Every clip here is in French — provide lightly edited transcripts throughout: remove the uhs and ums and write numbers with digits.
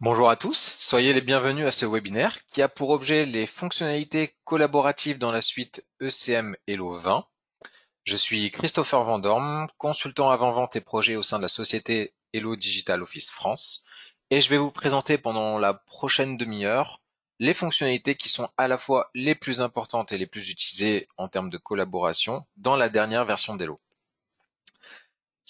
Bonjour à tous, soyez les bienvenus à ce webinaire qui a pour objet les fonctionnalités collaboratives dans la suite ECM Hello 20. Je suis Christopher Vandorm, consultant avant-vente et projet au sein de la société Hello Digital Office France, et je vais vous présenter pendant la prochaine demi-heure les fonctionnalités qui sont à la fois les plus importantes et les plus utilisées en termes de collaboration dans la dernière version d'Hello.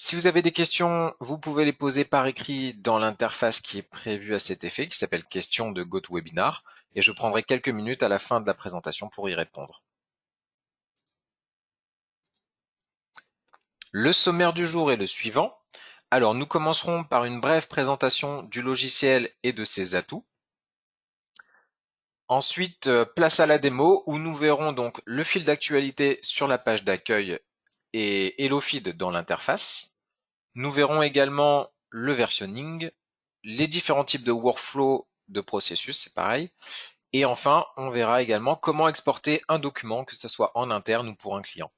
Si vous avez des questions, vous pouvez les poser par écrit dans l'interface qui est prévue à cet effet, qui s'appelle Questions de GoToWebinar, et je prendrai quelques minutes à la fin de la présentation pour y répondre. Le sommaire du jour est le suivant. Alors, nous commencerons par une brève présentation du logiciel et de ses atouts. Ensuite, place à la démo où nous verrons donc le fil d'actualité sur la page d'accueil et HelloFeed dans l'interface. Nous verrons également le versionning, les différents types de workflow de processus, c'est pareil. Et enfin, on verra également comment exporter un document, que ce soit en interne ou pour un client.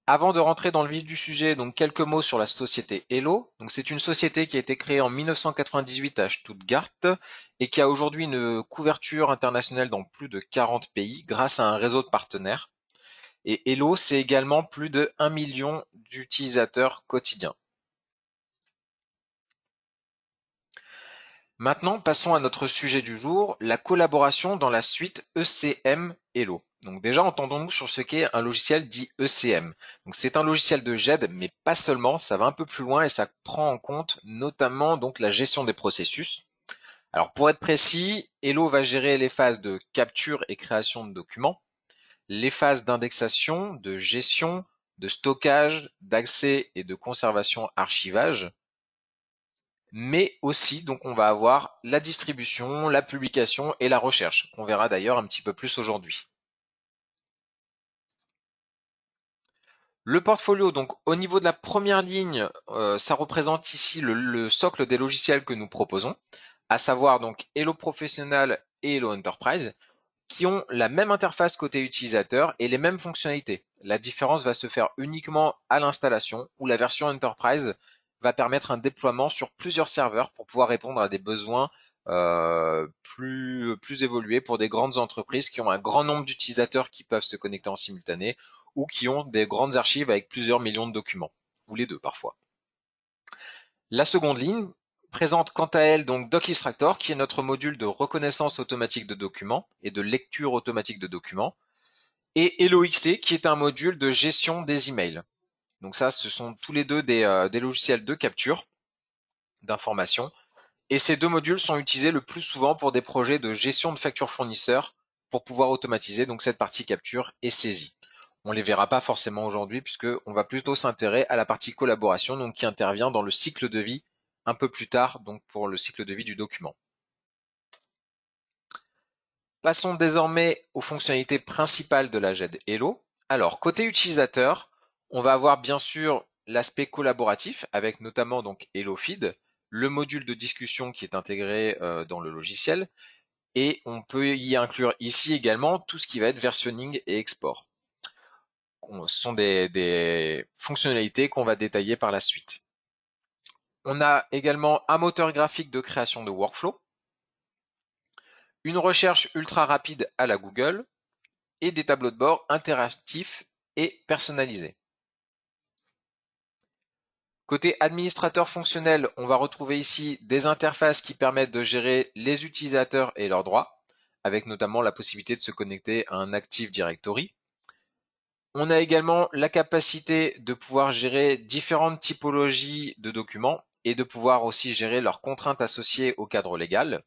Avant de rentrer dans le vif du sujet, donc quelques mots sur la société Hello. Donc c'est une société qui a été créée en 1998 à Stuttgart et qui a aujourd'hui une couverture internationale dans plus de 40 pays grâce à un réseau de partenaires. Et Hello, c'est également plus de 1 million d'utilisateurs quotidiens. Maintenant, passons à notre sujet du jour, la collaboration dans la suite ECM Hello. Donc déjà, entendons-nous sur ce qu'est un logiciel dit ECM. Donc c'est un logiciel de GED, mais pas seulement, ça va un peu plus loin et ça prend en compte notamment donc la gestion des processus. Alors pour être précis, Hello va gérer les phases de capture et création de documents, les phases d'indexation, de gestion, de stockage, d'accès et de conservation archivage, mais aussi donc on va avoir la distribution, la publication et la recherche, qu'on verra d'ailleurs un petit peu plus aujourd'hui. Le portfolio, donc au niveau de la première ligne, ça représente ici le socle des logiciels que nous proposons, à savoir donc Hello Professional et Hello Enterprise, qui ont la même interface côté utilisateur et les mêmes fonctionnalités. La différence va se faire uniquement à l'installation, où la version Enterprise va permettre un déploiement sur plusieurs serveurs pour pouvoir répondre à des besoins plus évolués pour des grandes entreprises qui ont un grand nombre d'utilisateurs qui peuvent se connecter en simultané ou qui ont des grandes archives avec plusieurs millions de documents, ou les deux parfois. La seconde ligne présente quant à elle donc DocInstructor, qui est notre module de reconnaissance automatique de documents et de lecture automatique de documents, et HelloXC, qui est un module de gestion des emails. Donc ça, ce sont tous les deux des logiciels de capture d'informations. Et ces deux modules sont utilisés le plus souvent pour des projets de gestion de factures fournisseurs pour pouvoir automatiser donc cette partie capture et saisie. On les verra pas forcément aujourd'hui puisque on va plutôt s'intéresser à la partie collaboration donc qui intervient dans le cycle de vie un peu plus tard donc pour le cycle de vie du document. Passons désormais aux fonctionnalités principales de la GED Hello. Alors côté utilisateur, on va avoir bien sûr l'aspect collaboratif avec notamment donc HelloFeed, le module de discussion qui est intégré dans le logiciel, et on peut y inclure ici également tout ce qui va être versionning et export. Ce sont des fonctionnalités qu'on va détailler par la suite. On a également un moteur graphique de création de workflow, une recherche ultra rapide à la Google et des tableaux de bord interactifs et personnalisés. Côté administrateur fonctionnel, on va retrouver ici des interfaces qui permettent de gérer les utilisateurs et leurs droits, avec notamment la possibilité de se connecter à un Active Directory. On a également la capacité de pouvoir gérer différentes typologies de documents et de pouvoir aussi gérer leurs contraintes associées au cadre légal,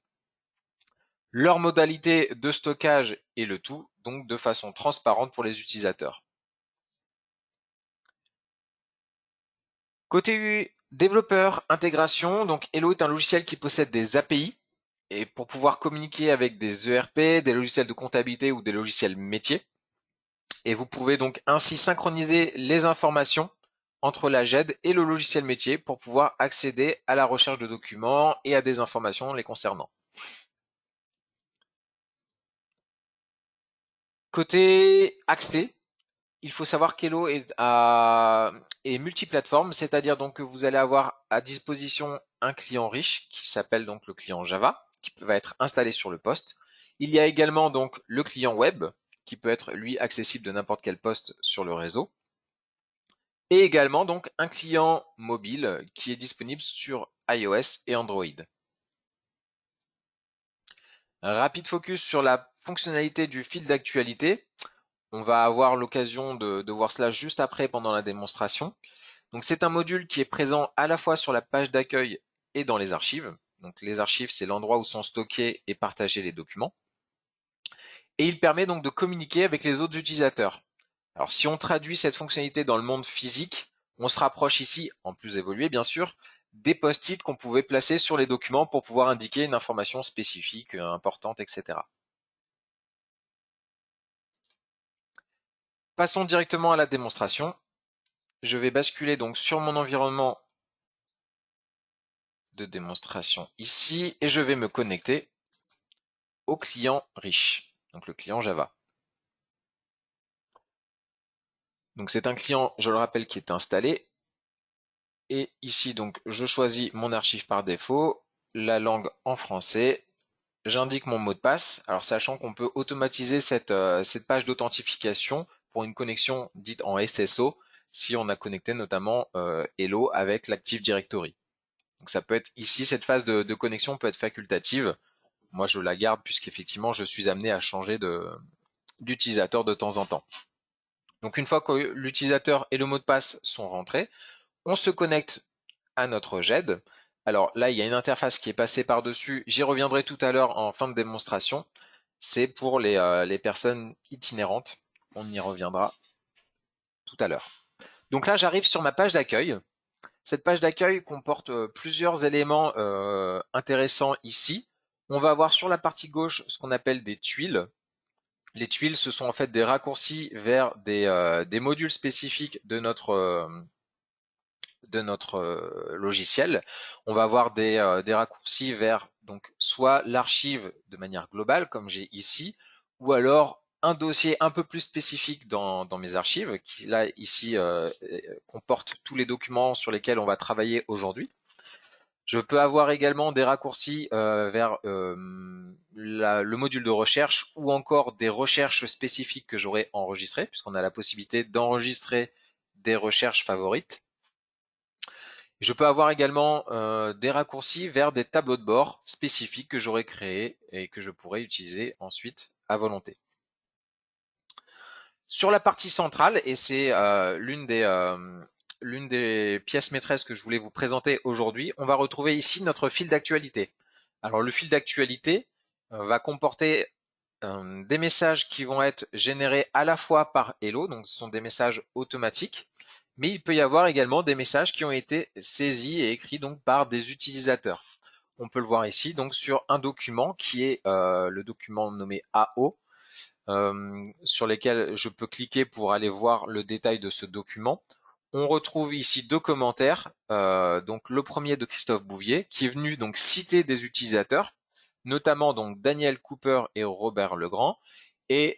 leurs modalités de stockage et le tout, donc de façon transparente pour les utilisateurs. Côté développeur intégration, donc Hello est un logiciel qui possède des API et pour pouvoir communiquer avec des ERP, des logiciels de comptabilité ou des logiciels métiers. Et vous pouvez donc ainsi synchroniser les informations entre la GED et le logiciel métier pour pouvoir accéder à la recherche de documents et à des informations les concernant. Côté accès, il faut savoir qu'Hello est multiplateforme, c'est-à-dire donc que vous allez avoir à disposition un client riche qui s'appelle donc le client Java, qui va être installé sur le poste. Il y a également donc le client web, qui peut être lui accessible de n'importe quel poste sur le réseau. Et également donc un client mobile qui est disponible sur iOS et Android. Un rapide focus sur la fonctionnalité du fil d'actualité. On va avoir l'occasion de voir cela juste après pendant la démonstration. Donc c'est un module qui est présent à la fois sur la page d'accueil et dans les archives. Donc les archives, c'est l'endroit où sont stockés et partagés les documents. Et il permet donc de communiquer avec les autres utilisateurs. Alors si on traduit cette fonctionnalité dans le monde physique, on se rapproche ici, en plus évolué bien sûr, des post-it qu'on pouvait placer sur les documents pour pouvoir indiquer une information spécifique, importante, etc. Passons directement à la démonstration. Je vais basculer donc sur mon environnement de démonstration ici et je vais me connecter au client riche, donc le client Java. Donc c'est un client, je le rappelle, qui est installé. Et ici, donc, je choisis mon archive par défaut, la langue en français. J'indique mon mot de passe. Alors, sachant qu'on peut automatiser cette page d'authentification pour une connexion dite en SSO, si on a connecté notamment Hello avec l'Active Directory. Donc, ça peut être ici, cette phase de connexion peut être facultative. Moi, je la garde puisqu'effectivement, je suis amené à changer d'utilisateur de temps en temps. Donc, une fois que l'utilisateur et le mot de passe sont rentrés, on se connecte à notre GED. Alors là, il y a une interface qui est passée par-dessus. J'y reviendrai tout à l'heure en fin de démonstration. C'est pour les personnes itinérantes. On y reviendra tout à l'heure. Donc là, j'arrive sur ma page d'accueil. Cette page d'accueil comporte plusieurs éléments intéressants ici. On va avoir sur la partie gauche ce qu'on appelle des tuiles. Les tuiles, ce sont en fait des raccourcis vers des modules spécifiques de notre logiciel. On va avoir des raccourcis vers donc soit l'archive de manière globale, comme j'ai ici, ou alors un dossier un peu plus spécifique dans mes archives, qui là ici comporte tous les documents sur lesquels on va travailler aujourd'hui. Je peux avoir également des raccourcis vers le module de recherche ou encore des recherches spécifiques que j'aurais enregistrées, puisqu'on a la possibilité d'enregistrer des recherches favorites. Je peux avoir également des raccourcis vers des tableaux de bord spécifiques que j'aurais créés et que je pourrais utiliser ensuite à volonté. Sur la partie centrale, et c'est l'une des pièces maîtresses que je voulais vous présenter aujourd'hui, on va retrouver ici notre fil d'actualité. Alors le fil d'actualité va comporter des messages qui vont être générés à la fois par Hello, donc ce sont des messages automatiques, mais il peut y avoir également des messages qui ont été saisis et écrits donc par des utilisateurs. On peut le voir ici donc sur un document qui est le document nommé AO, sur lequel je peux cliquer pour aller voir le détail de ce document. On retrouve ici deux commentaires, donc le premier de Christophe Bouvier qui est venu donc citer des utilisateurs, notamment donc Daniel Cooper et Robert Legrand, et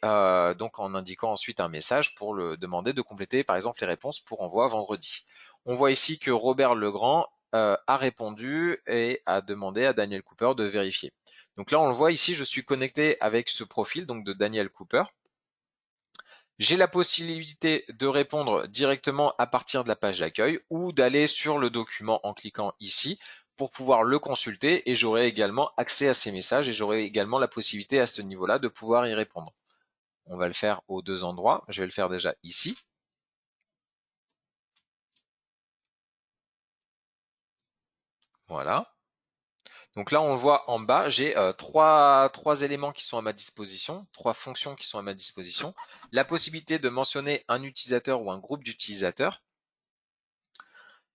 donc en indiquant ensuite un message pour le demander de compléter par exemple les réponses pour envoi vendredi. On voit ici que Robert Legrand a répondu et a demandé à Daniel Cooper de vérifier. Donc là on le voit ici, je suis connecté avec ce profil donc de Daniel Cooper. J'ai la possibilité de répondre directement à partir de la page d'accueil ou d'aller sur le document en cliquant ici pour pouvoir le consulter et j'aurai également accès à ces messages et j'aurai également la possibilité à ce niveau-là de pouvoir y répondre. On va le faire aux deux endroits. Je vais le faire déjà ici. Voilà. Donc là, on le voit en bas, j'ai trois éléments qui sont à ma disposition, trois fonctions qui sont à ma disposition. La possibilité de mentionner un utilisateur ou un groupe d'utilisateurs.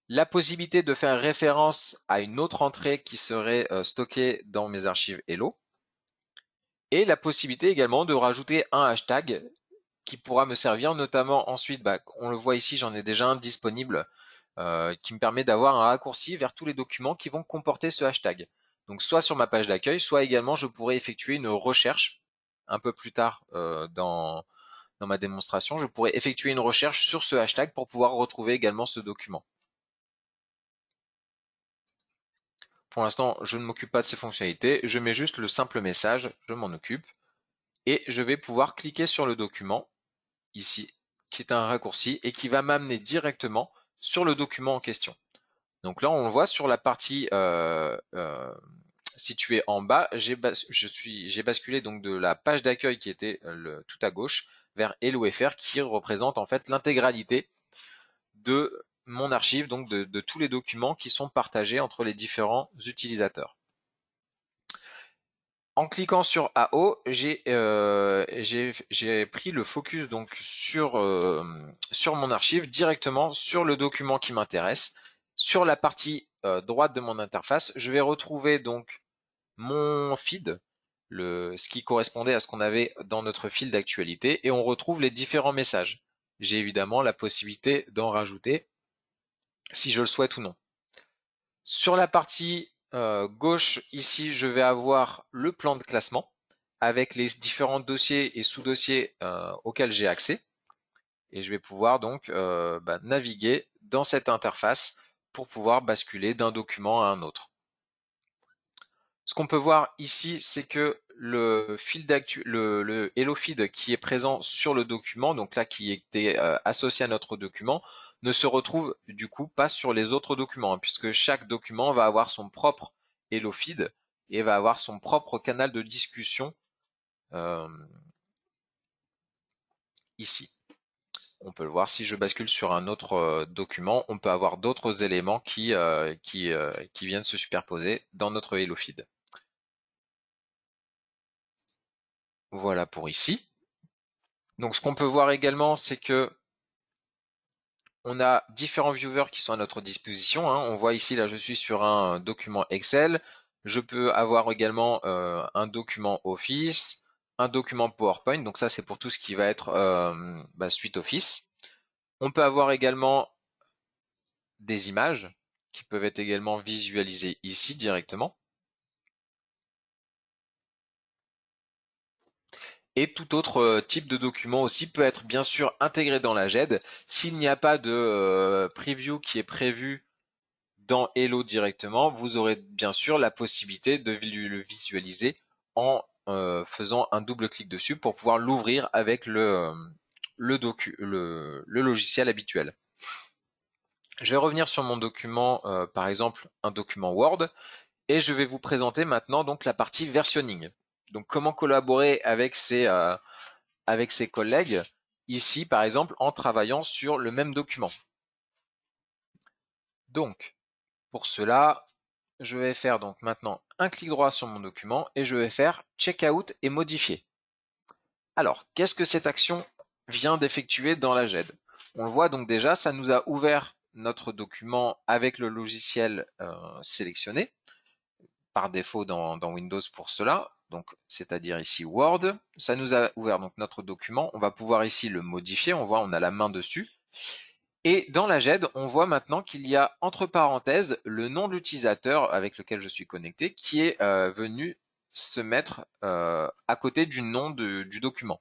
La possibilité de faire référence à une autre entrée qui serait stockée dans mes archives Hello. Et la possibilité également de rajouter un hashtag qui pourra me servir notamment ensuite, on le voit ici, j'en ai déjà un disponible qui me permet d'avoir un raccourci vers tous les documents qui vont comporter ce hashtag. Donc soit sur ma page d'accueil, soit également je pourrais effectuer une recherche un peu plus tard dans ma démonstration, je pourrais effectuer une recherche sur ce hashtag pour pouvoir retrouver également ce document. Pour l'instant, je ne m'occupe pas de ces fonctionnalités, je mets juste le simple message, je m'en occupe, et je vais pouvoir cliquer sur le document, ici, qui est un raccourci, et qui va m'amener directement sur le document en question. Donc là, on le voit sur la partie située en bas, j'ai basculé donc de la page d'accueil qui était tout à gauche vers HelloFR qui représente en fait l'intégralité de mon archive, donc de tous les documents qui sont partagés entre les différents utilisateurs. En cliquant sur AO, j'ai pris le focus donc sur mon archive directement sur le document qui m'intéresse. Sur la partie droite de mon interface, je vais retrouver donc mon feed, ce qui correspondait à ce qu'on avait dans notre fil d'actualité, et on retrouve les différents messages. J'ai évidemment la possibilité d'en rajouter si je le souhaite ou non. Sur la partie gauche, ici, je vais avoir le plan de classement avec les différents dossiers et sous-dossiers auxquels j'ai accès. Et je vais pouvoir donc naviguer dans cette interface pour pouvoir basculer d'un document à un autre. Ce qu'on peut voir ici, c'est que le fil le Hello Feed qui est présent sur le document, donc là qui était associé à notre document, ne se retrouve du coup pas sur les autres documents, hein, puisque chaque document va avoir son propre Hello Feed et va avoir son propre canal de discussion euh, ici. On peut le voir, si je bascule sur un autre document, on peut avoir d'autres éléments qui viennent se superposer dans notre Hello Feed. Voilà pour ici. Donc ce qu'on peut voir également, c'est que on a différents viewers qui sont à notre disposition, hein. On voit ici, là je suis sur un document Excel. Je peux avoir également un document Office, un document PowerPoint. Donc ça c'est pour tout ce qui va être suite Office. On peut avoir également des images qui peuvent être également visualisées ici directement. Et tout autre type de document aussi peut être bien sûr intégré dans la GED. S'il n'y a pas de preview qui est prévu dans Hello directement, vous aurez bien sûr la possibilité de le visualiser en faisant un double clic dessus pour pouvoir l'ouvrir avec le logiciel habituel. Je vais revenir sur mon document, par exemple un document Word, et je vais vous présenter maintenant donc la partie versionning. Donc comment collaborer avec ses collègues, ici par exemple en travaillant sur le même document. Donc pour cela, je vais faire donc maintenant un clic droit sur mon document et je vais faire Checkout et modifier. Alors, qu'est-ce que cette action vient d'effectuer dans la GED? On le voit donc déjà, ça nous a ouvert notre document avec le logiciel sélectionné, par défaut dans Windows pour cela, donc c'est-à-dire ici Word. Ça nous a ouvert donc notre document. On va pouvoir ici le modifier, on voit on a la main dessus. Et dans la GED, on voit maintenant qu'il y a entre parenthèses le nom de l'utilisateur avec lequel je suis connecté qui est venu se mettre à côté du nom du document.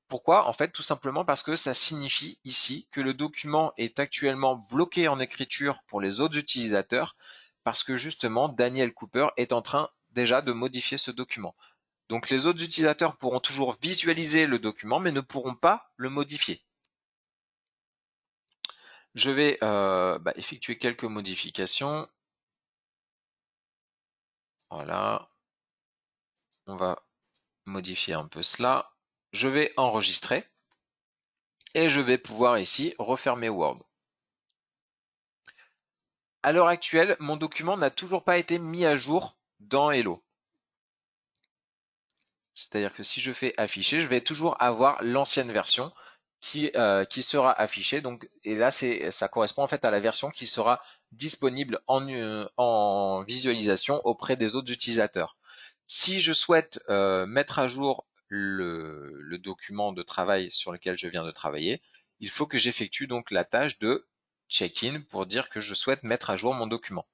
Pourquoi? En fait, tout simplement parce que ça signifie ici que le document est actuellement bloqué en écriture pour les autres utilisateurs parce que justement Daniel Cooper est en train déjà de modifier ce document. Donc les autres utilisateurs pourront toujours visualiser le document mais ne pourront pas le modifier. Je vais effectuer quelques modifications. Voilà. On va modifier un peu cela. Je vais enregistrer. Et je vais pouvoir ici refermer Word. À l'heure actuelle, mon document n'a toujours pas été mis à jour dans Hello. C'est-à-dire que si je fais afficher, je vais toujours avoir l'ancienne version qui sera affichée. Donc, et là, ça correspond en fait à la version qui sera disponible en visualisation auprès des autres utilisateurs. Si je souhaite mettre à jour le document de travail sur lequel je viens de travailler, il faut que j'effectue donc la tâche de check-in pour dire que je souhaite mettre à jour mon document.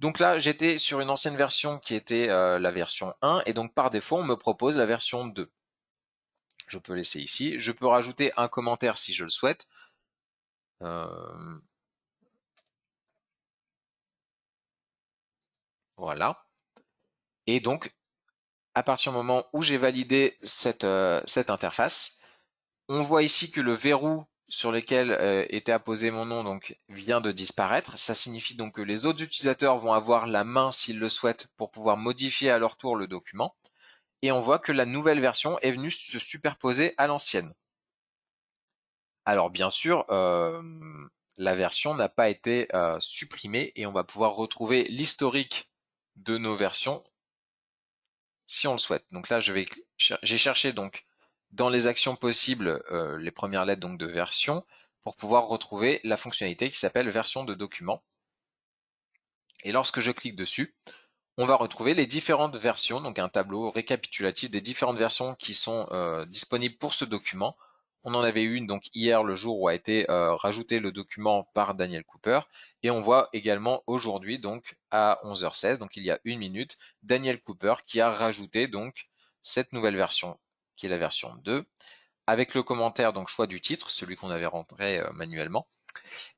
Donc là, j'étais sur une ancienne version qui était la version 1 et donc par défaut, on me propose la version 2. Je peux laisser ici. Je peux rajouter un commentaire si je le souhaite. Voilà. Et donc, à partir du moment où j'ai validé cette interface, on voit ici que le verrou sur lequel était apposé mon nom donc vient de disparaître. Ça signifie donc que les autres utilisateurs vont avoir la main s'ils le souhaitent pour pouvoir modifier à leur tour le document. Et on voit que la nouvelle version est venue se superposer à l'ancienne. Alors bien sûr, la version n'a pas été supprimée et on va pouvoir retrouver l'historique de nos versions si on le souhaite. Donc là, j'ai cherché donc dans les actions possibles les premières lettres donc de version pour pouvoir retrouver la fonctionnalité qui s'appelle version de document. Et lorsque je clique dessus, on va retrouver les différentes versions, donc un tableau récapitulatif des différentes versions qui sont disponibles pour ce document. On en avait une donc hier, le jour où a été rajouté le document par Daniel Cooper, et on voit également aujourd'hui donc à 11h16, donc il y a une minute, Daniel Cooper qui a rajouté donc cette nouvelle version qui est la version 2, avec le commentaire donc choix du titre, celui qu'on avait rentré manuellement.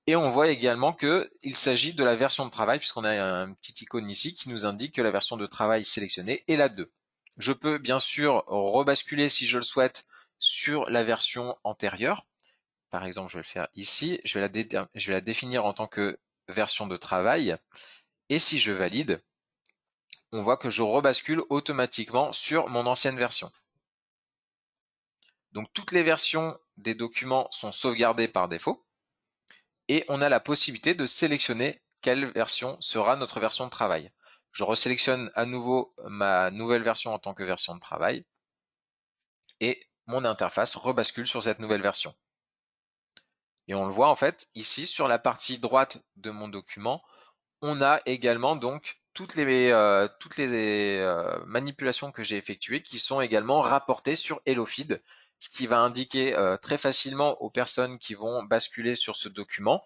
Et on voit également qu'il s'agit de la version de travail, puisqu'on a un petit icône ici qui nous indique que la version de travail sélectionnée est la 2. Je peux bien sûr rebasculer si je le souhaite sur la version antérieure. Par exemple, je vais le faire ici. Je vais la définir en tant que version de travail. Et si je valide, on voit que je rebascule automatiquement sur mon ancienne version. Donc toutes les versions des documents sont sauvegardées par défaut. Et on a la possibilité de sélectionner quelle version sera notre version de travail. Je resélectionne à nouveau ma nouvelle version en tant que version de travail et mon interface rebascule sur cette nouvelle version. Et on le voit en fait ici sur la partie droite de mon document, on a également donc toutes les manipulations que j'ai effectuées qui sont également rapportées sur HelloFeed, ce qui va indiquer très facilement aux personnes qui vont basculer sur ce document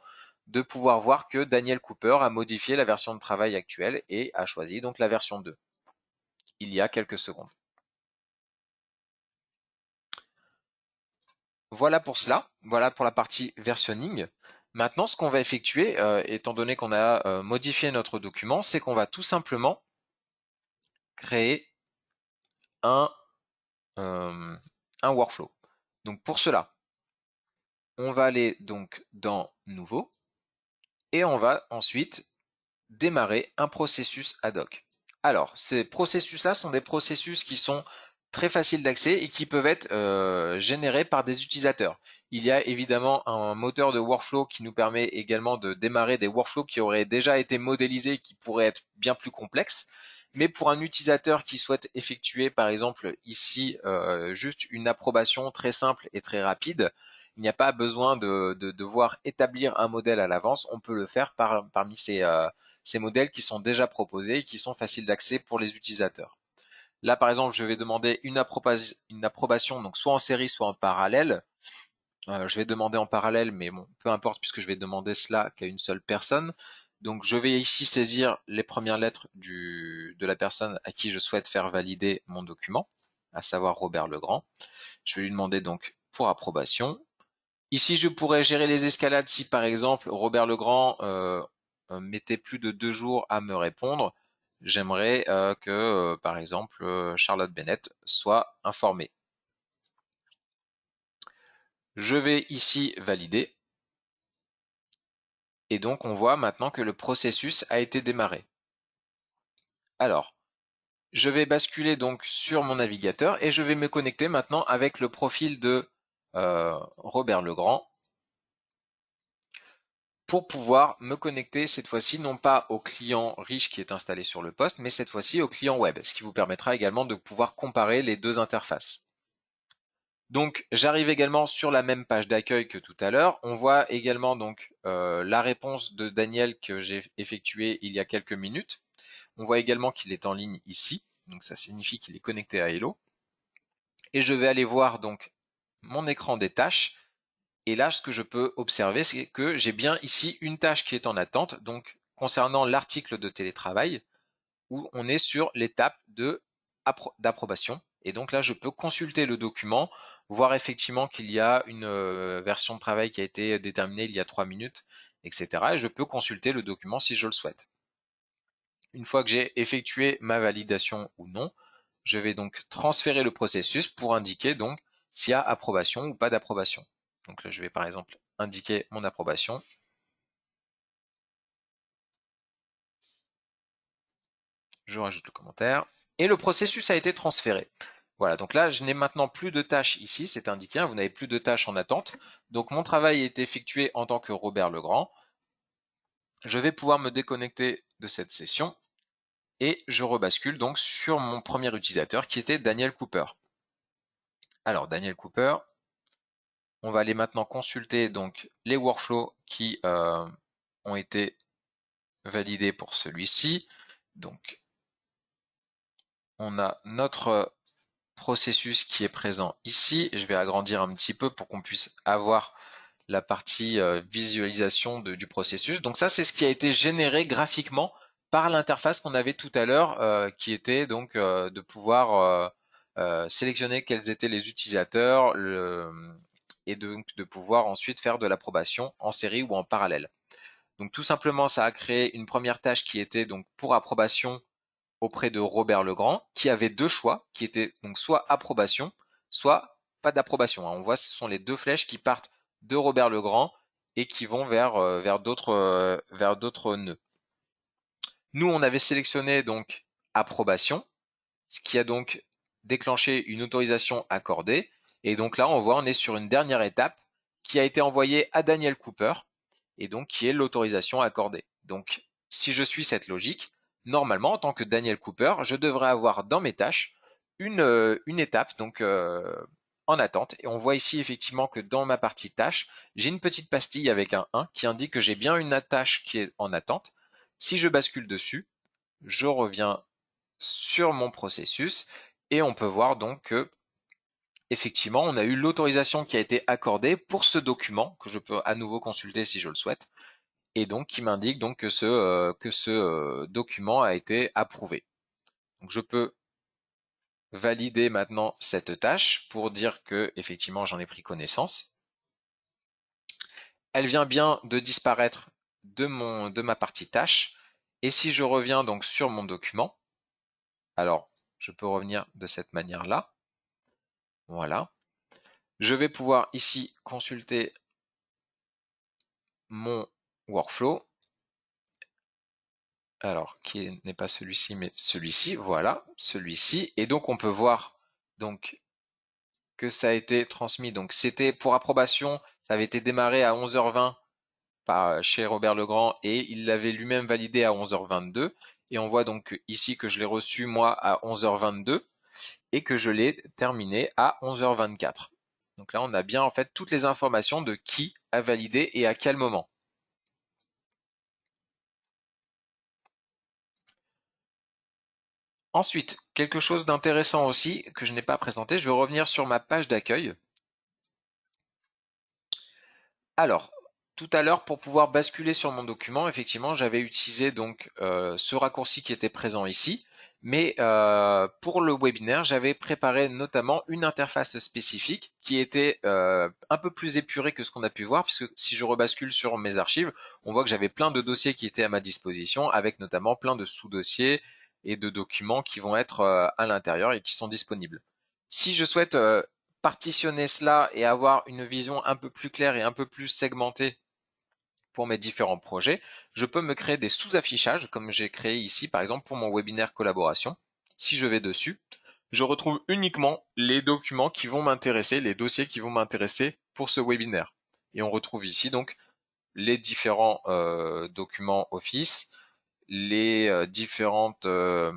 de pouvoir voir que Daniel Cooper a modifié la version de travail actuelle et a choisi donc la version 2 il y a quelques secondes. Voilà pour cela, voilà pour la partie versionning. Maintenant, ce qu'on va effectuer, étant donné qu'on a modifié notre document, c'est qu'on va tout simplement créer un, euh, un workflow. Donc pour cela, on va aller donc dans Nouveau et on va ensuite démarrer un processus ad hoc. Alors, ces processus-là sont des processus qui sont très faciles d'accès et qui peuvent être générés par des utilisateurs. Il y a évidemment un moteur de workflow qui nous permet également de démarrer des workflows qui auraient déjà été modélisés et qui pourraient être bien plus complexes. Mais pour un utilisateur qui souhaite effectuer, par exemple, ici, juste une approbation très simple et très rapide, il n'y a pas besoin de devoir établir un modèle à l'avance. On peut le faire parmi ces modèles qui sont déjà proposés et qui sont faciles d'accès pour les utilisateurs. Là, par exemple, je vais demander une approbation, donc soit en série, soit en parallèle. Je vais demander en parallèle, mais bon, peu importe puisque je vais demander cela qu'à une seule personne. Donc, je vais ici saisir les premières lettres de la personne à qui je souhaite faire valider mon document, à savoir Robert Legrand. Je vais lui demander donc pour approbation. Ici, je pourrais gérer les escalades si, par exemple, Robert Legrand mettait plus de 2 jours à me répondre. J'aimerais que, par exemple, Charlotte Bennett soit informée. Je vais ici valider. Et donc, on voit maintenant que le processus a été démarré. Alors, je vais basculer donc sur mon navigateur et je vais me connecter maintenant avec le profil de Robert Legrand pour pouvoir me connecter cette fois-ci non pas au client riche qui est installé sur le poste, mais cette fois-ci au client web, ce qui vous permettra également de pouvoir comparer les deux interfaces. Donc j'arrive également sur la même page d'accueil que tout à l'heure. On voit également donc la réponse de Daniel que j'ai effectuée il y a quelques minutes. On voit également qu'il est en ligne ici, donc ça signifie qu'il est connecté à Hello. Et je vais aller voir donc mon écran des tâches. Et là, ce que je peux observer, c'est que j'ai bien ici une tâche qui est en attente, donc concernant l'article de télétravail, où on est sur l'étape d'approbation. Et donc là, je peux consulter le document, voir effectivement qu'il y a une version de travail qui a été déterminée il y a 3 minutes, etc. Et je peux consulter le document si je le souhaite. Une fois que j'ai effectué ma validation ou non, je vais donc transférer le processus pour indiquer donc s'il y a approbation ou pas d'approbation. Donc là, je vais par exemple indiquer mon approbation. Je rajoute le commentaire et le processus a été transféré. Voilà, donc là, je n'ai maintenant plus de tâches ici, c'est indiqué, vous n'avez plus de tâches en attente. Donc mon travail est effectué en tant que Robert Legrand. Je vais pouvoir me déconnecter de cette session et je rebascule donc sur mon premier utilisateur qui était Daniel Cooper. Alors Daniel Cooper, on va aller maintenant consulter donc les workflows qui ont été validés pour celui-ci. Donc on a notre processus qui est présent ici. Je vais agrandir un petit peu pour qu'on puisse avoir la partie visualisation du processus. Donc ça, c'est ce qui a été généré graphiquement par l'interface qu'on avait tout à l'heure, qui était donc de pouvoir sélectionner quels étaient les utilisateurs et donc de pouvoir ensuite faire de l'approbation en série ou en parallèle. Donc tout simplement, ça a créé une première tâche qui était donc pour approbation auprès de Robert Legrand, qui avait deux choix, qui étaient donc soit approbation, soit pas d'approbation. On voit, ce sont les deux flèches qui partent de Robert Legrand et qui vont vers d'autres nœuds. Nous, on avait sélectionné donc approbation, ce qui a donc déclenché une autorisation accordée. Et donc là, on voit, on est sur une dernière étape qui a été envoyée à Daniel Cooper et donc qui est l'autorisation accordée. Donc, si je suis cette logique, normalement, en tant que Daniel Cooper, je devrais avoir dans mes tâches une étape donc en attente. Et on voit ici effectivement que dans ma partie tâche, j'ai une petite pastille avec un 1 qui indique que j'ai bien une tâche qui est en attente. Si je bascule dessus, je reviens sur mon processus et on peut voir donc que effectivement on a eu l'autorisation qui a été accordée pour ce document que je peux à nouveau consulter si je le souhaite et donc qui m'indique donc que ce document a été approuvé. Donc je peux valider maintenant cette tâche pour dire que effectivement j'en ai pris connaissance. Elle vient bien de disparaître de ma partie tâche et si je reviens donc sur mon document, alors je peux revenir de cette manière-là. Voilà. Je vais pouvoir ici consulter mon workflow. Alors, qui n'est pas celui-ci, mais celui-ci, voilà, celui-ci. Et donc, on peut voir donc que ça a été transmis. Donc, c'était pour approbation, ça avait été démarré à 11h20 chez Robert Legrand et il l'avait lui-même validé à 11h22. Et on voit donc ici que je l'ai reçu moi à 11h22 et que je l'ai terminé à 11h24. Donc là, on a bien en fait toutes les informations de qui a validé et à quel moment. Ensuite, quelque chose d'intéressant aussi que je n'ai pas présenté, je vais revenir sur ma page d'accueil. Alors, tout à l'heure, pour pouvoir basculer sur mon document, effectivement, j'avais utilisé donc ce raccourci qui était présent ici, mais pour le webinaire, j'avais préparé notamment une interface spécifique qui était un peu plus épurée que ce qu'on a pu voir, puisque si je rebascule sur mes archives, on voit que j'avais plein de dossiers qui étaient à ma disposition, avec notamment plein de sous-dossiers et de documents qui vont être à l'intérieur et qui sont disponibles. Si je souhaite partitionner cela et avoir une vision un peu plus claire et un peu plus segmentée pour mes différents projets, je peux me créer des sous-affichages comme j'ai créé ici par exemple pour mon webinaire collaboration. Si je vais dessus, je retrouve uniquement les documents qui vont m'intéresser, les dossiers qui vont m'intéresser pour ce webinaire. Et on retrouve ici donc les différents documents Office, les différentes euh,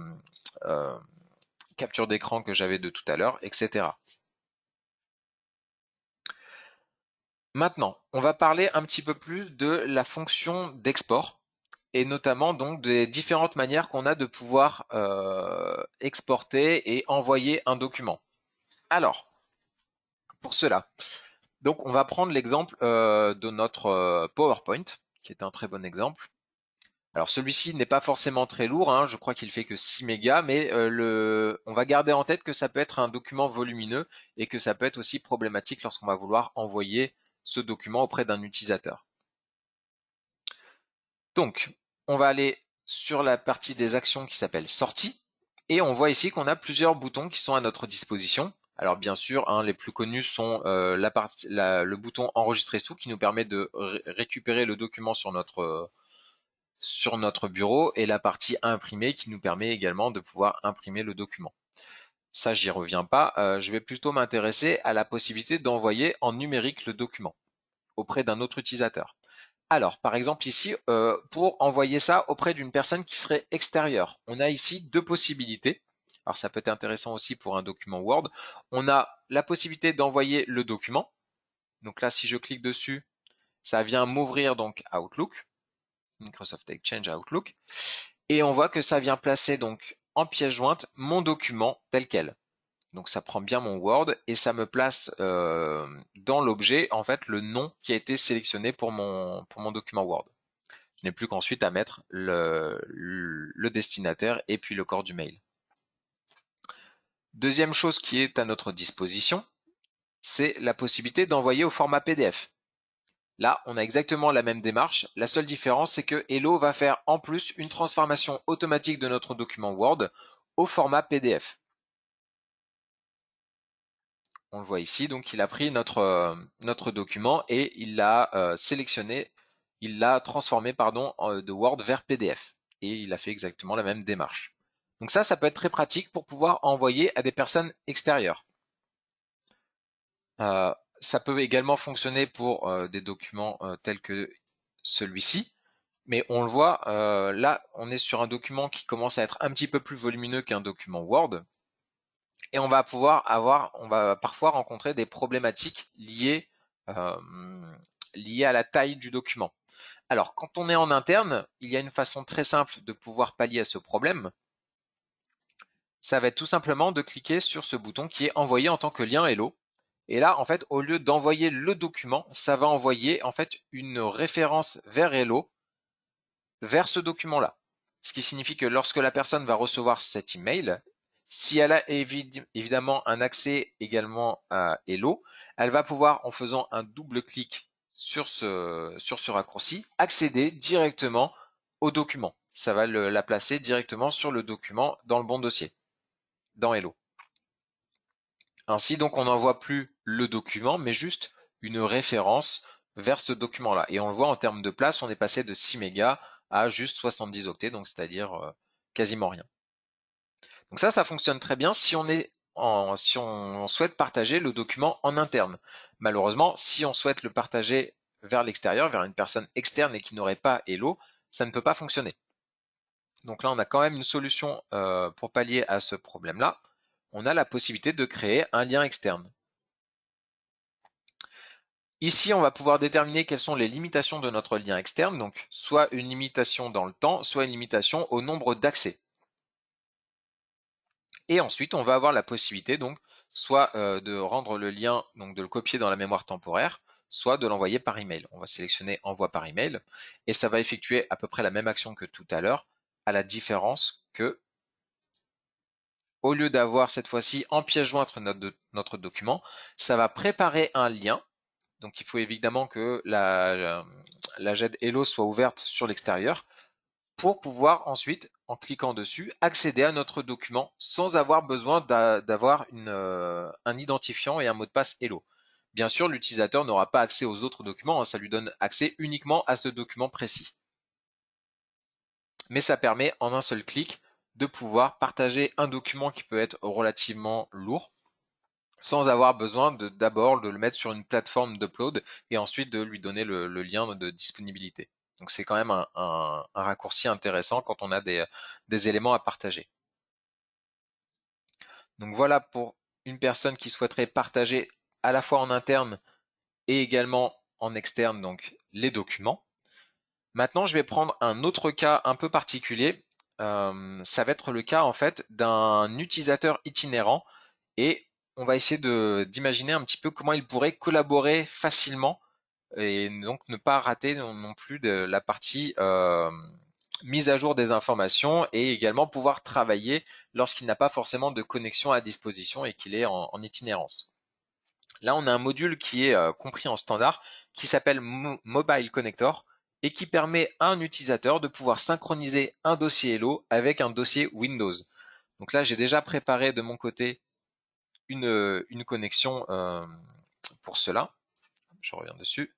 captures d'écran que j'avais de tout à l'heure, etc. Maintenant, on va parler un petit peu plus de la fonction d'export et notamment donc des différentes manières qu'on a de pouvoir exporter et envoyer un document. Alors, pour cela, donc on va prendre l'exemple de notre PowerPoint, qui est un très bon exemple. Alors celui-ci n'est pas forcément très lourd, hein, je crois qu'il fait que 6 mégas, mais on va garder en tête que ça peut être un document volumineux et que ça peut être aussi problématique lorsqu'on va vouloir envoyer ce document auprès d'un utilisateur. Donc, on va aller sur la partie des actions qui s'appelle sortie et on voit ici qu'on a plusieurs boutons qui sont à notre disposition. Alors bien sûr, hein, les plus connus sont le bouton enregistrer sous qui nous permet de récupérer le document sur notre bureau et la partie imprimer qui nous permet également de pouvoir imprimer le document. Ça, j'y reviens pas. Je vais plutôt m'intéresser à la possibilité d'envoyer en numérique le document auprès d'un autre utilisateur. Alors, par exemple ici, pour envoyer ça auprès d'une personne qui serait extérieure, on a ici deux possibilités. Alors, ça peut être intéressant aussi pour un document Word. On a la possibilité d'envoyer le document. Donc là, si je clique dessus, ça vient m'ouvrir donc Outlook, Microsoft Exchange Outlook, et on voit que ça vient placer donc en pièce jointe mon document tel quel. Donc ça prend bien mon Word et ça me place dans l'objet en fait le nom qui a été sélectionné pour mon document Word. Je n'ai plus qu'ensuite à mettre le destinataire et puis le corps du mail. Deuxième chose qui est à notre disposition, c'est la possibilité d'envoyer au format PDF. Là, on a exactement la même démarche. La seule différence, c'est que Hello va faire en plus une transformation automatique de notre document Word au format PDF. On le voit ici, donc il a pris notre document et il l'a sélectionné, il l'a transformé de Word vers PDF. Et il a fait exactement la même démarche. Donc ça peut être très pratique pour pouvoir envoyer à des personnes extérieures. Ça peut également fonctionner pour des documents tels que celui-ci. Mais on le voit, là, on est sur un document qui commence à être un petit peu plus volumineux qu'un document Word. Et on va parfois rencontrer des problématiques euh, liées à la taille du document. Alors, quand on est en interne, il y a une façon très simple de pouvoir pallier à ce problème. Ça va être tout simplement de cliquer sur ce bouton qui est envoyé en tant que lien Hello. Et là, en fait, au lieu d'envoyer le document, ça va envoyer en fait une référence vers Hello, vers ce document-là. Ce qui signifie que lorsque la personne va recevoir cet email, si elle a évidemment un accès également à Hello, elle va pouvoir, en faisant un double clic sur ce raccourci, accéder directement au document. Ça va la placer directement sur le document dans le bon dossier, dans Hello. Ainsi, donc, on n'envoie plus le document, mais juste une référence vers ce document-là. Et on le voit en termes de place, on est passé de 6 mégas à juste 70 octets, donc c'est-à-dire quasiment rien. Donc ça fonctionne très bien si on souhaite partager le document en interne. Malheureusement, si on souhaite le partager vers l'extérieur, vers une personne externe et qui n'aurait pas Hello, ça ne peut pas fonctionner. Donc là, on a quand même une solution pour pallier à ce problème-là. On a la possibilité de créer un lien externe. Ici, on va pouvoir déterminer quelles sont les limitations de notre lien externe, donc soit une limitation dans le temps, soit une limitation au nombre d'accès. Et ensuite, on va avoir la possibilité donc soit de rendre le lien, donc de le copier dans la mémoire temporaire, soit de l'envoyer par email. On va sélectionner envoi par email et ça va effectuer à peu près la même action que tout à l'heure, à la différence que au lieu d'avoir cette fois-ci en pièce jointe notre document, ça va préparer un lien. Donc il faut évidemment que la JED Hello soit ouverte sur l'extérieur pour pouvoir ensuite, en cliquant dessus, accéder à notre document sans avoir besoin d'avoir un identifiant et un mot de passe Hello. Bien sûr, l'utilisateur n'aura pas accès aux autres documents, hein, ça lui donne accès uniquement à ce document précis. Mais ça permet en un seul clic de pouvoir partager un document qui peut être relativement lourd, sans avoir besoin d'abord de le mettre sur une plateforme d'upload et ensuite de lui donner le lien de disponibilité. Donc c'est quand même un raccourci intéressant quand on a des éléments à partager. Donc voilà pour une personne qui souhaiterait partager à la fois en interne et également en externe donc les documents. Maintenant je vais prendre un autre cas un peu particulier. Ça va être le cas en fait d'un utilisateur itinérant et on va essayer d'imaginer un petit peu comment il pourrait collaborer facilement et donc ne pas rater non plus de la partie mise à jour des informations et également pouvoir travailler lorsqu'il n'a pas forcément de connexion à disposition et qu'il est en itinérance. Là, on a un module qui est compris en standard qui s'appelle Mobile Connector et qui permet à un utilisateur de pouvoir synchroniser un dossier Hello avec un dossier Windows. Donc là, j'ai déjà préparé de mon côté une connexion pour cela. Je reviens dessus,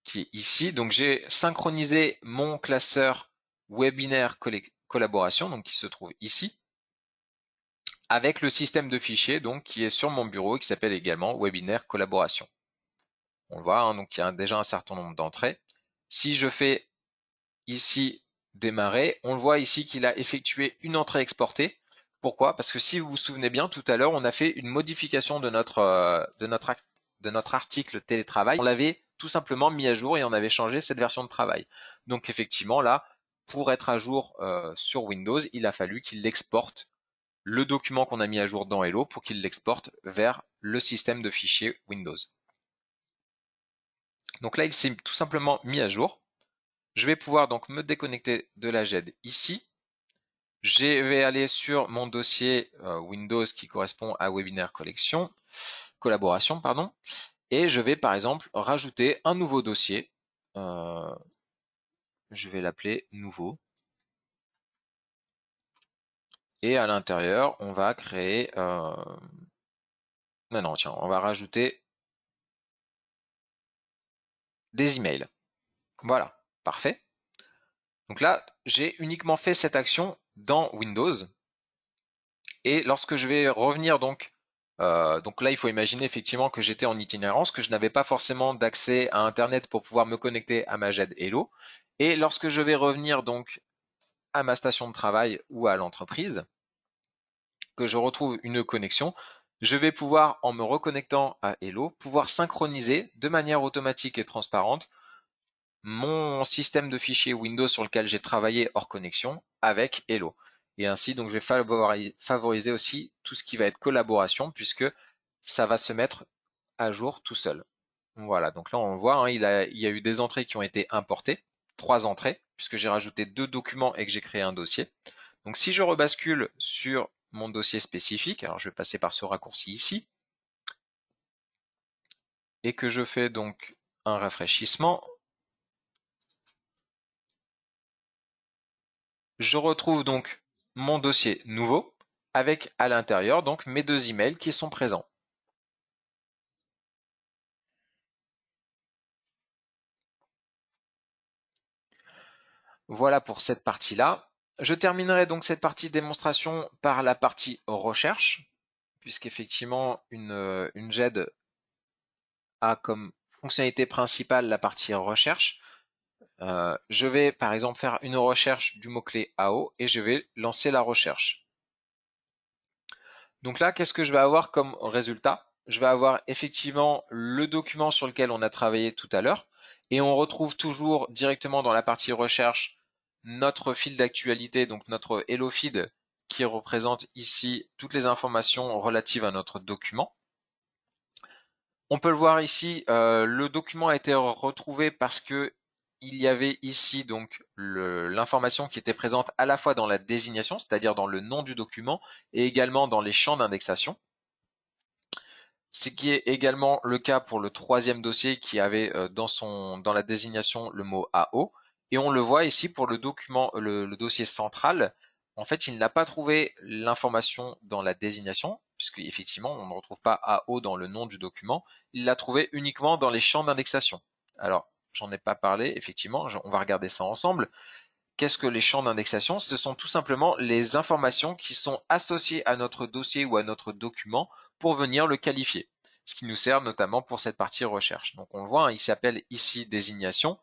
qui est ici. Donc j'ai synchronisé mon classeur webinaire collaboration, donc qui se trouve ici, avec le système de fichiers donc qui est sur mon bureau et qui s'appelle également webinaire collaboration. On voit, hein, donc il y a déjà un certain nombre d'entrées. Si je fais ici démarrer, on le voit ici qu'il a effectué une entrée exportée. Pourquoi? Parce que si vous vous souvenez bien, tout à l'heure, on a fait une modification de notre article télétravail. On l'avait tout simplement mis à jour et on avait changé cette version de travail. Donc effectivement, là, pour être à jour sur Windows, il a fallu qu'il exporte le document qu'on a mis à jour dans Hello pour qu'il l'exporte vers le système de fichiers Windows. Donc là, il s'est tout simplement mis à jour. Je vais pouvoir donc me déconnecter de la GED ici. Je vais aller sur mon dossier Windows qui correspond à Webinaire Collaboration, pardon, et je vais par exemple rajouter un nouveau dossier. Je vais l'appeler Nouveau. Et à l'intérieur, on va créer... Non, tiens, on va rajouter des emails. Voilà, parfait. Donc là, j'ai uniquement fait cette action dans Windows. Et lorsque je vais revenir donc là, il faut imaginer effectivement que j'étais en itinérance, que je n'avais pas forcément d'accès à Internet pour pouvoir me connecter à ma GED Hello. Et lorsque je vais revenir donc à ma station de travail ou à l'entreprise, que je retrouve une connexion, je vais pouvoir, en me reconnectant à Hello, pouvoir synchroniser de manière automatique et transparente mon système de fichiers Windows sur lequel j'ai travaillé hors connexion avec Hello. Et ainsi, donc, je vais favoriser aussi tout ce qui va être collaboration puisque ça va se mettre à jour tout seul. Voilà, donc là on voit, hein, il y a eu des entrées qui ont été importées, 3 entrées, puisque j'ai rajouté 2 documents et que j'ai créé un dossier. Donc si je rebascule sur mon dossier spécifique, alors je vais passer par ce raccourci ici, et que je fais donc un rafraîchissement, je retrouve donc mon dossier nouveau, avec à l'intérieur donc mes 2 emails qui sont présents. Voilà pour cette partie-là. Je terminerai donc cette partie démonstration par la partie recherche, puisqu'effectivement une GED a comme fonctionnalité principale la partie recherche. Je vais par exemple faire une recherche du mot-clé AO et je vais lancer la recherche. Donc là, qu'est-ce que je vais avoir comme résultat? Je vais avoir effectivement le document sur lequel on a travaillé tout à l'heure et on retrouve toujours directement dans la partie recherche notre fil d'actualité, donc notre Hello Feed qui représente ici toutes les informations relatives à notre document. On peut le voir ici, le document a été retrouvé parce que il y avait ici donc l'information qui était présente à la fois dans la désignation, c'est-à-dire dans le nom du document, et également dans les champs d'indexation. Ce qui est également le cas pour le 3e dossier qui avait dans la désignation le mot AO. Et on le voit ici pour le document, le dossier central. En fait, il n'a pas trouvé l'information dans la désignation, puisque effectivement, on ne retrouve pas AO dans le nom du document. Il l'a trouvé uniquement dans les champs d'indexation. Alors, j'en ai pas parlé, effectivement, on va regarder ça ensemble. Qu'est-ce que les champs d'indexation? Ce sont tout simplement les informations qui sont associées à notre dossier ou à notre document pour venir le qualifier. Ce qui nous sert notamment pour cette partie recherche. Donc on le voit, hein, il s'appelle ici désignation.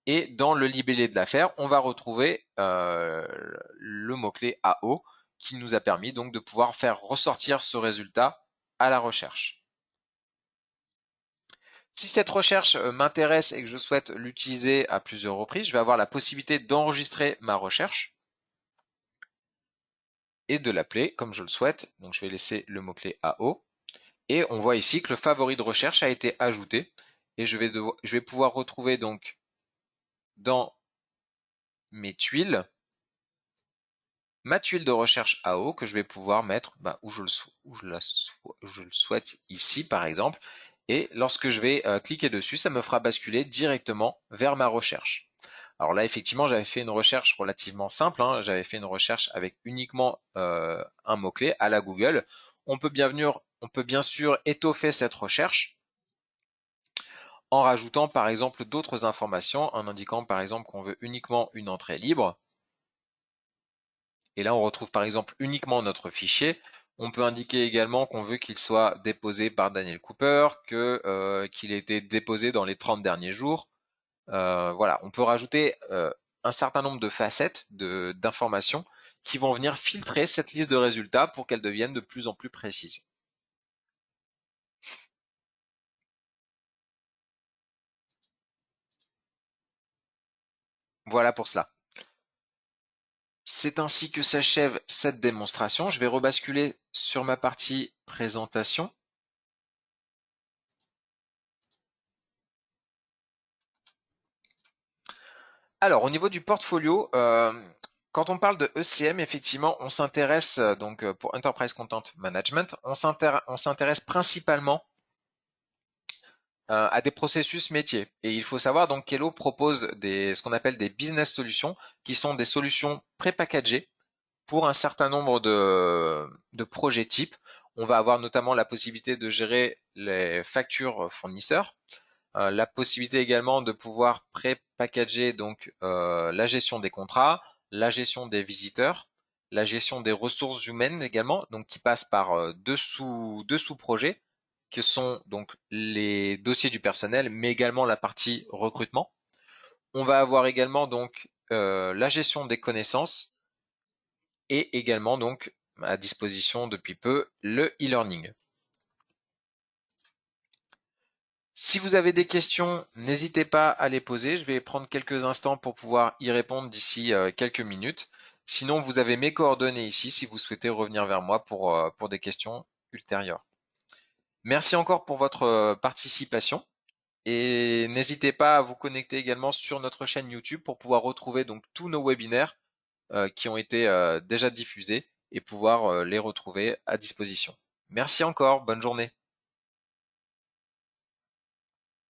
Et dans le libellé de l'affaire, on va retrouver le mot-clé AO qui nous a permis donc de pouvoir faire ressortir ce résultat à la recherche. Si cette recherche m'intéresse et que je souhaite l'utiliser à plusieurs reprises, je vais avoir la possibilité d'enregistrer ma recherche et de l'appeler comme je le souhaite. Donc je vais laisser le mot-clé AO. Et on voit ici que le favori de recherche a été ajouté. Et je vais pouvoir retrouver donc dans mes tuiles, ma tuile de recherche AO que je vais pouvoir mettre où je le souhaite ici par exemple. Et lorsque je vais cliquer dessus, ça me fera basculer directement vers ma recherche. Alors là, effectivement, j'avais fait une recherche relativement simple. J'avais fait une recherche avec uniquement un mot-clé à la Google. On peut bien sûr étoffer cette recherche en rajoutant par exemple d'autres informations, en indiquant par exemple qu'on veut uniquement une entrée libre. Et là, on retrouve par exemple uniquement notre fichier. On peut indiquer également qu'on veut qu'il soit déposé par Daniel Cooper, qu'il ait été déposé dans les 30 derniers jours. Voilà, on peut rajouter un certain nombre de facettes d'informations qui vont venir filtrer cette liste de résultats pour qu'elle devienne de plus en plus précise. Voilà pour cela. C'est ainsi que s'achève cette démonstration. Je vais rebasculer sur ma partie présentation. Alors, au niveau du portfolio, quand on parle de ECM, effectivement, on s'intéresse donc pour Enterprise Content Management, on s'intéresse principalement à des processus métiers. Et il faut savoir donc qu'Hello propose ce qu'on appelle des business solutions, qui sont des solutions pré-packagées pour un certain nombre de projets types. On va avoir notamment la possibilité de gérer les factures fournisseurs, la possibilité également de pouvoir pré-packager donc la gestion des contrats, la gestion des visiteurs, la gestion des ressources humaines également, donc qui passe par deux sous-projets, que sont donc les dossiers du personnel, mais également la partie recrutement. On va avoir également donc la gestion des connaissances et également donc à disposition depuis peu le e-learning. Si vous avez des questions, n'hésitez pas à les poser. Je vais prendre quelques instants pour pouvoir y répondre d'ici quelques minutes. Sinon, vous avez mes coordonnées ici si vous souhaitez revenir vers moi pour des questions ultérieures. Merci encore pour votre participation et n'hésitez pas à vous connecter également sur notre chaîne YouTube pour pouvoir retrouver donc tous nos webinaires qui ont été déjà diffusés et pouvoir les retrouver à disposition. Merci encore, bonne journée.